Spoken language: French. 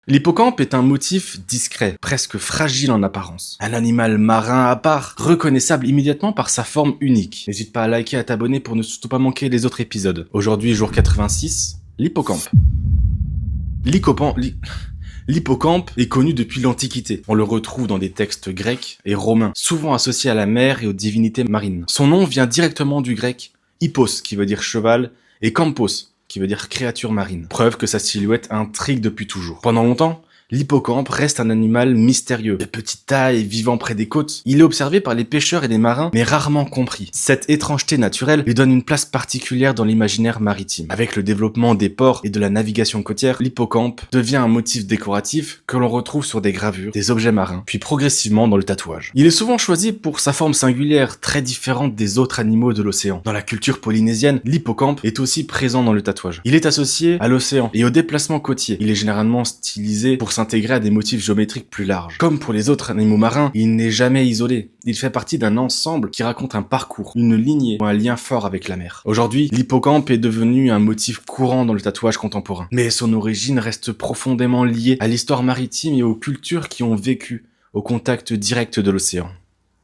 L'hippocampe est un motif discret, presque fragile en apparence. Un animal marin à part, reconnaissable immédiatement par sa forme unique. N'hésite pas à liker et à t'abonner pour ne surtout pas manquer les autres épisodes. Aujourd'hui, jour 86, l'hippocampe. L'hippocampe est connu depuis l'Antiquité. On le retrouve dans des textes grecs et romains, souvent associés à la mer et aux divinités marines. Son nom vient directement du grec hippos, qui veut dire cheval, et campos, qui veut dire créature marine. Preuve que sa silhouette intrigue depuis toujours. Pendant longtemps, l'hippocampe reste un animal mystérieux. De petite taille, vivant près des côtes, il est observé par les pêcheurs et les marins, mais rarement compris. Cette étrangeté naturelle lui donne une place particulière dans l'imaginaire maritime. Avec le développement des ports et de la navigation côtière, l'hippocampe devient un motif décoratif que l'on retrouve sur des gravures, des objets marins, puis progressivement dans le tatouage. Il est souvent choisi pour sa forme singulière, très différente des autres animaux de l'océan. Dans la culture polynésienne, l'hippocampe est aussi présent dans le tatouage. Il est associé à l'océan et aux déplacements côtiers. Il est généralement stylisé pour s'intégrer à des motifs géométriques plus larges. Comme pour les autres animaux marins, il n'est jamais isolé. Il fait partie d'un ensemble qui raconte un parcours, une lignée ou un lien fort avec la mer. Aujourd'hui, l'hippocampe est devenu un motif courant dans le tatouage contemporain. Mais son origine reste profondément liée à l'histoire maritime et aux cultures qui ont vécu au contact direct de l'océan.